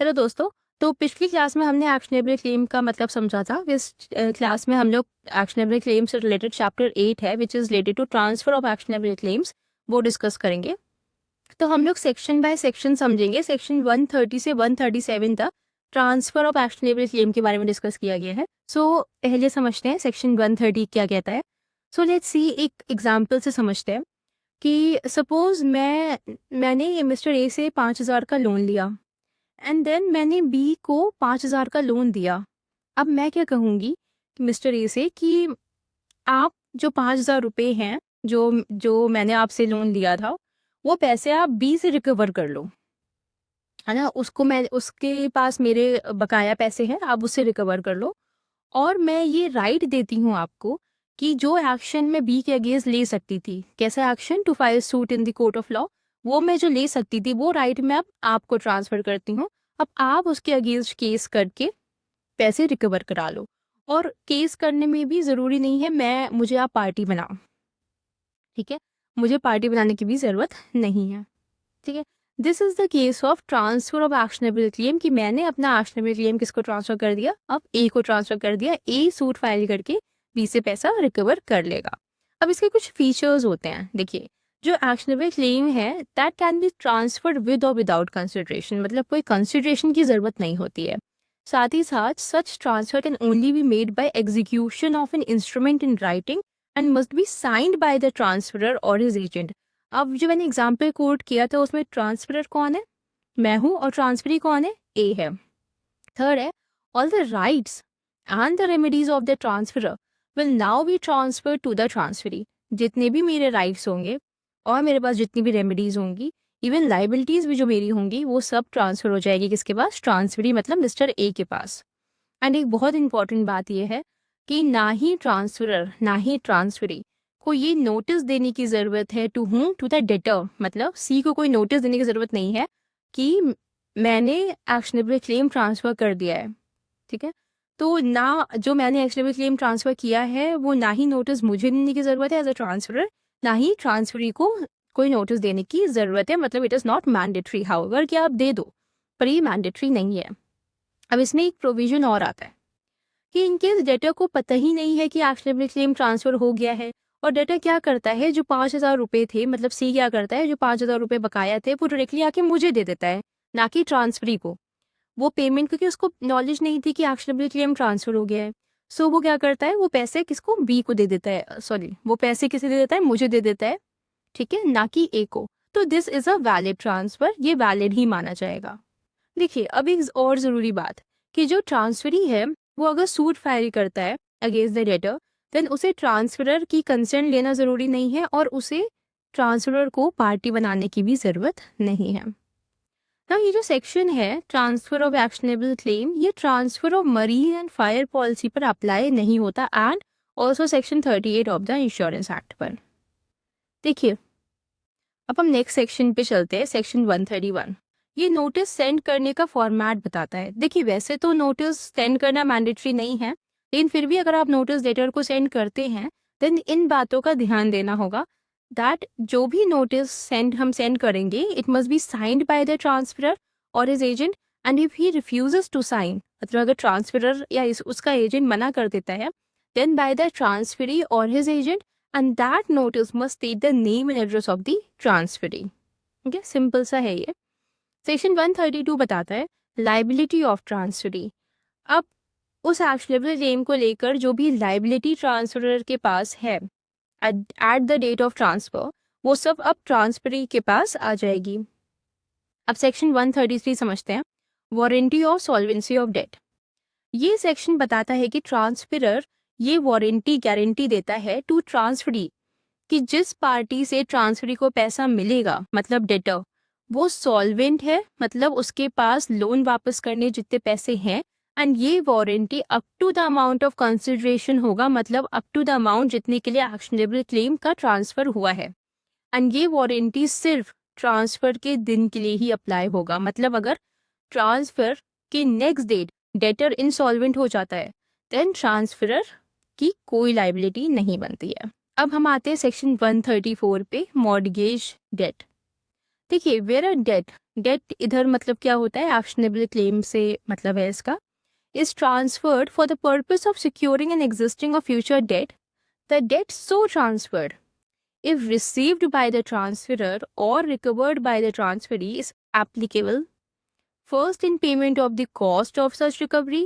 Hello दोस्तों। तो पिछली क्लास में हमने एक्शनेबल क्लेम का मतलब समझा था। इस क्लास में हम लोग एक्शनेबल क्लेम से रिलेटेड चैप्टर 8 है which is related to transfer of actionable claims, वो डिस्कस करेंगे। तो हम लोग सेक्शन बाय सेक्शन समझेंगे। सेक्शन 130 से 137 तक ट्रांसफर ऑफ एक्शनेबल क्लेम के बारे में डिस्कस किया गया है। सो पहले समझते हैं सेक्शन 130 क्या कहता है। सो लेट्स सी, एक एग्जाम्पल से समझते हैं कि सपोज मैंने मिस्टर ए से 5,000 का लोन लिया एंड देन मैंने बी को 5,000 का लोन दिया। अब मैं क्या कहूँगी मिस्टर ए से कि आप जो 5,000 रुपये हैं जो जो मैंने आपसे लोन लिया था, वो पैसे आप बी से रिकवर कर लो, है ना। उसके पास मेरे बकाया पैसे हैं, आप उससे रिकवर कर लो। और मैं ये राइट देती हूँ आपको कि जो एक्शन मैं बी के अगेंस्ट ले सकती थी, कैसा action, to file suit in the court of law, वो मैं जो ले सकती थी वो राइट मैं अब आपको ट्रांसफर करती हूँ। अब आप उसके अगेंस्ट केस करके पैसे रिकवर करा लो। और केस करने में भी ज़रूरी नहीं है मुझे आप पार्टी बनाओ, ठीक है। मुझे पार्टी बनाने की भी ज़रूरत नहीं है, ठीक है। This is the case of transfer of actionable claim कि मैंने अपना एक्शनेबल क्लेम किसको ट्रांसफर कर दिया, अब ए को ट्रांसफर कर दिया। ए सूट फाइल करके बी से पैसा रिकवर कर लेगा। अब इसके कुछ फीचर्स होते हैं। देखिए, जो एक्शनेबल क्लेम है that can be transferred with और विदाउट कंसिडरेशन, मतलब कोई कंसिडरेशन की ज़रूरत नहीं होती है। साथ ही साथ सच transfer can only be made by execution of an instrument in writing and must be signed by the transferor or his agent. अब जो मैंने एग्जाम्पल कोट किया था उसमें ट्रांसफरर कौन है, मैं हूँ, और ट्रांसफरी कौन है, ए है। थर्ड है, all the rights and the remedies of the transferor will now be transfer to the transferee. जितने भी मेरे राइट्स होंगे और मेरे पास जितनी भी रेमेडीज होंगी, इवन लाइबिलिटीज भी जो मेरी होंगी, वो सब ट्रांसफर हो जाएगी किसके पास, ट्रांसफरी मतलब मिस्टर ए के पास। एंड एक बहुत इंपॉर्टेंट बात यह है कि ना ही ट्रांसफरर ना ही ट्रांसफरी को ये नोटिस देने की ज़रूरत है to whom, to the debtor, मतलब सी को कोई नोटिस देने की ज़रूरत नहीं है कि मैंने एक्शनेबल क्लेम ट्रांसफ़र कर दिया है, ठीक है। तो ना जो मैंने एक्शनेबल क्लेम ट्रांसफ़र किया है वो ना ही नोटिस मुझे देने की ज़रूरत है एज अ ट्रांसफरर, ना ही ट्रांसफरी को कोई नोटिस देने की ज़रूरत है। मतलब it is not mandatory, however कि आप दे दो, पर ये मैंडेटरी नहीं है। अब इसमें एक प्रोविज़न और आता है कि इनकेस डेटर को पता ही नहीं है कि एक्शनेबल क्लेम ट्रांसफर हो गया है, और डेटर क्या करता है, जो 5,000 रुपये थे, मतलब सी क्या करता है, जो 5,000 रुपये बकाया थे वो डायरेक्टली आके मुझे दे देता है, ना कि ट्रांसफरी को। वो पेमेंट, क्योंकि उसको नॉलेज नहीं थी कि एक्शनेबल क्लेम ट्रांसफर हो गया है, सो वो क्या करता है, वो पैसे किसको, बी को दे देता है, सॉरी वो पैसे किसे दे देता है, मुझे दे देता है, ठीक है, ना कि ए को। तो this is a valid transfer, ये वैलिड ही माना जाएगा। देखिए, अब एक और ज़रूरी बात कि जो ट्रांसफरी है वो अगर सूट फाइल करता है अगेंस्ट द डेटर, देन उसे ट्रांसफरर की कंसर्न लेना ज़रूरी नहीं है और उसे ट्रांसफरर को पार्टी बनाने की भी ज़रूरत नहीं है। ना ये जो सेक्शन है ट्रांसफर ऑफ एक्शनेबल क्लेम, ये transfer of marine and fire policy पर अप्लाई नहीं होता, and also section 38 of the insurance act पर। देखिए, अब हम नेक्स्ट सेक्शन पे चलते हैं, सेक्शन 131। ये नोटिस सेंड करने का फॉर्मेट बताता है। देखिए, वैसे तो नोटिस सेंड करना मैंडेटरी नहीं है, लेकिन फिर भी अगर आप नोटिस लेटर को सेंड करते हैं देन इन बातों का ध्यान देना होगा दैट जो भी नोटिस हम सेंड करेंगे it must be signed by the transferor or his agent, and if he refuses to sign, मतलब अगर ट्रांसफरर या उसका एजेंट मना कर देता है, देन बाय द ट्रांसफरी और his agent, and that notice must state the name and address of the transferee। ठीक है, सिंपल सा है ये। सेक्शन 132 बताता है लाइबिलिटी ऑफ ट्रांसफरी। अब उस एक्शनेबल क्लेम को लेकर जो भी लाइबिलिटी ट्रांसफरर के पास है at the date of transfer, वो सब अब ट्रांसफरी के पास आ जाएगी। अब सेक्शन 133 समझते हैं, warranty of solvency of debt. ये सेक्शन बताता है कि ट्रांसफरर ये वारंटी गारंटी देता है टू ट्रांसफरी कि जिस पार्टी से ट्रांसफरी को पैसा मिलेगा, मतलब डेटर, वो सॉल्वेंट है, मतलब उसके पास लोन वापस करने जितने पैसे हैं, एंड ये warranty up to the amount of consideration होगा, मतलब अप टू द अमाउंट जितने के लिए एक्शनेबल क्लेम का ट्रांसफर हुआ है। एंड ये वारंटी सिर्फ ट्रांसफर के दिन के लिए ही अप्लाई होगा, मतलब अगर ट्रांसफर के नेक्स्ट डेट डेटर इंसॉल्वेंट हो जाता है देन ट्रांसफरर की कोई लाइबिलिटी नहीं बनती है। अब हम आते हैं सेक्शन 134 पे, मॉर्गेज डेट। देखिए, वेयर अ डेट डेट इधर मतलब क्या होता है, एक्शनेबल क्लेम से मतलब है इसका, is transferred for the purpose of securing an existing or future debt, the debt so transferred, if received by the transferor or recovered by the transferee, is applicable first in payment of the cost of such recovery,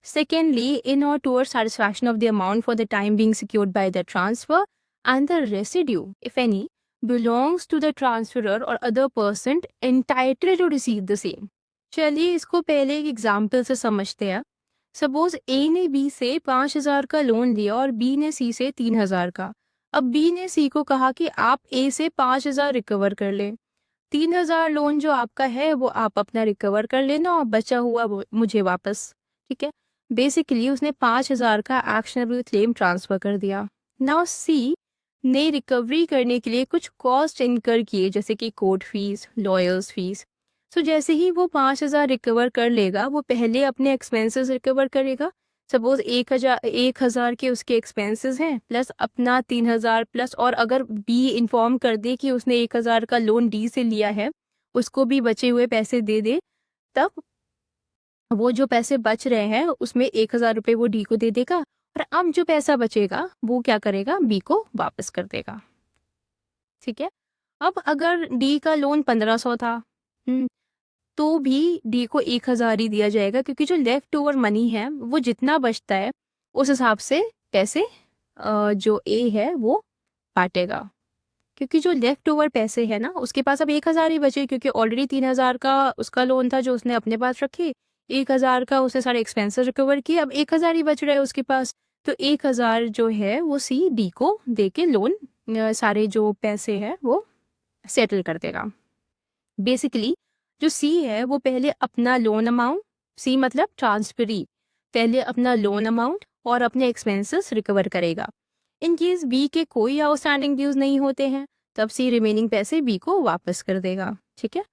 secondly in or towards satisfaction of the amount for the time being secured by the transfer, and the residue, if any, belongs to the transferor or other person entitled to receive the same. चलिए इसको पहले एक example से समझते हैं। Suppose A ने B से 5,000 का लोन लिया और बी ने सी से 3,000 का। अब बी ने सी को कहा कि आप ए से 5,000 रिकवर कर लें, 3,000 लोन जो आपका है वो आप अपना रिकवर कर लेना और बचा हुआ वो मुझे वापस, ठीक है। बेसिकली उसने 5,000 का एक्शनेबल क्लेम ट्रांसफर कर दिया। नाउ सी ने रिकवरी करने के लिए कुछ कॉस्ट इनकर किए, जैसे कि कोर्ट फीस, लॉयर्स फीस। सो जैसे ही वो 5,000 रिकवर कर लेगा, वो पहले अपने एक्सपेंसेस रिकवर करेगा। सपोज 1,000 के उसके एक्सपेंसेस हैं प्लस अपना 3,000 प्लस, और अगर बी इन्फॉर्म कर दे कि उसने 1,000 का लोन डी से लिया है, उसको भी बचे हुए पैसे दे दे, तब वो जो पैसे बच रहे हैं उसमें 1,000 रुपये वो डी को दे देगा, और अब जो पैसा बचेगा वो क्या करेगा, बी को वापस कर देगा, ठीक है। अब अगर डी का लोन 1,500 था, तो भी डी को 1,000 ही दिया जाएगा, क्योंकि जो लेफ्ट ओवर मनी है वो जितना बचता है उस हिसाब से पैसे जो ए है वो बांटेगा, क्योंकि जो लेफ्ट ओवर पैसे है ना उसके पास अब 1,000 ही बचे, क्योंकि ऑलरेडी 3,000 का उसका लोन था जो उसने अपने पास रखे, 1,000 का उसने सारे एक्सपेंसेस रिकवर किए, अब 1,000 ही बच रहा है उसके पास। तो 1,000 जो है वो सी डी को दे के लोन सारे जो पैसे हैं वो सेटल कर देगा। बेसिकली जो सी है वो पहले अपना लोन अमाउंट, सी मतलब ट्रांसफरी, पहले अपना लोन अमाउंट और अपने एक्सपेंसेस रिकवर करेगा। इन केस बी के कोई आउटस्टैंडिंग ड्यूज नहीं होते हैं, तब सी रिमेनिंग पैसे बी को वापस कर देगा, ठीक है।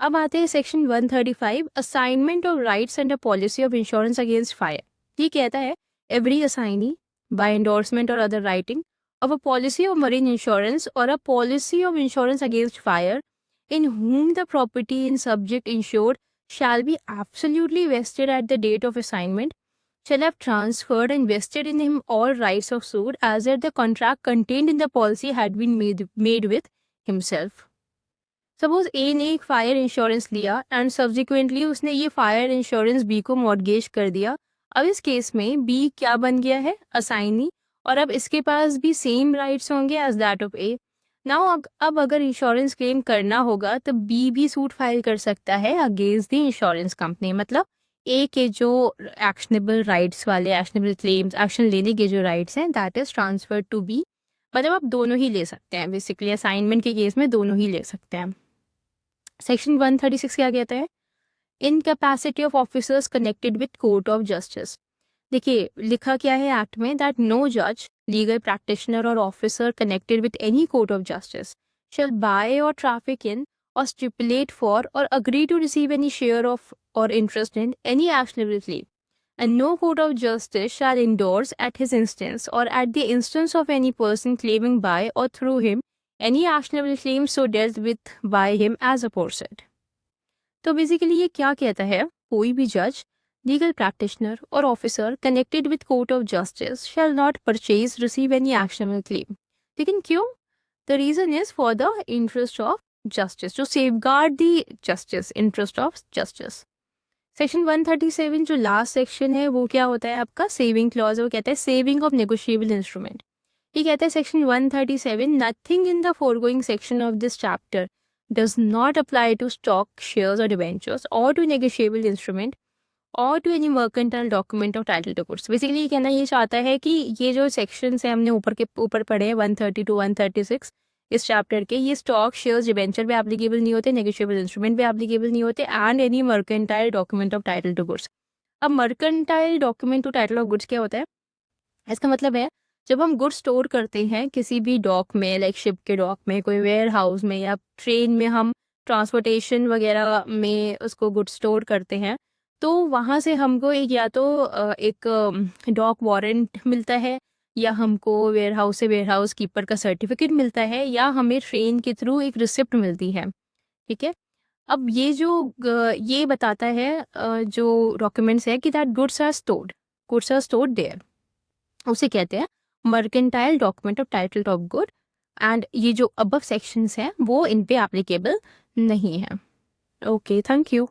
अब आते हैं section 135, assignment of rights and a policy of insurance against fire. ये कहता है every assignee by endorsement or other writing of a policy of marine insurance or a policy of insurance against fire in whom the property in subject insured shall be absolutely vested at the date of assignment, shall have transferred and vested in him all rights of suit as if the contract contained in the policy had been made with himself. Suppose A ने एक fire insurance लिया and subsequently उसने ये fire insurance B को mortgage कर दिया। अब इस केस में बी क्या बन गया है, असाइनी, और अब इसके पास भी सेम राइट्स होंगे as that of A. Now अब अगर इंश्योरेंस क्लेम करना होगा तो बी भी सूट फाइल कर सकता है अगेंस्ट द इंश्योरेंस कंपनी। मतलब ए के जो एक्शनेबल राइट्स वाले एक्शनेबल क्लेम्स, एक्शन लेने के जो राइट्स हैं, that is transfer to B. मतलब आप दोनों ही ले सकते हैं, बेसिकली असाइनमेंट के केस में दोनों ही ले सकते हैं। सेक्शन 136 क्या कहता है, incapacity of officers connected with court of justice. देखिए लिखा क्या है एक्ट में, दैट नो जज, लीगल प्रैक्टिशनर और officer connected with any court of justice shall buy or traffic in or stipulate for or agree to receive any share of or interest in any actionable claim, and no court of justice shall endorse at his instance or at the instance of any person claiming by or through him any actionable claim so dealt with by him as aforesaid। तो basically ये क्या कहता है, कोई भी जज, legal practitioner और officer connected with court of justice shall not purchase receive any actionable claim. लेकिन क्यों, the reason is for the interest of justice, to safeguard the justice, interest of justice. Section 137 जो last section है वो क्या होता है आपका, saving clause. वो कहता है सेविंग ऑफ नेगोशिएबल इंस्ट्रूमेंट। ये कहता है section 137, nothing in the foregoing section of this chapter does not apply to stock, shares or debentures or to negotiable instrument or to any mercantile document or title to goods। Basically ये कहना ये चाहता है कि ये जो sections हैं हमने ऊपर पढ़े हैं 130 to 136 इस चैप्टर के, ये स्टॉक, शेयर्स, डिबेंचर पे एप्लीकेबल नहीं होते, नेगोशिएबल इंस्ट्रूमेंट पे एप्लीकेबल नहीं होते, and any mercantile document of title to goods. अब mercantile document to title of goods क्या होता है, इसका मतलब है जब हम गुड्स स्टोर करते हैं किसी भी डॉक में, लाइक शिप के डॉक में, कोई वेयर हाउस में या ट्रेन में, हम ट्रांसपोर्टेशन वगैरह में उसको गुड्स स्टोर करते हैं, तो वहाँ से हमको एक या तो एक डॉक वारंट मिलता है, या हमको वेयर हाउस से वेयर हाउस कीपर का सर्टिफिकेट मिलता है, या हमें ट्रेन के थ्रू एक रिसिप्ट मिलती है, ठीक है। अब ये जो ये बताता है जो डॉक्यूमेंट्स है कि that goods are stored there, उसे कहते हैं mercantile document of title of good. And ये जो अबव सेक्शंस हैं वो इन पे एप्लीकेबल नहीं है। Okay, thank you.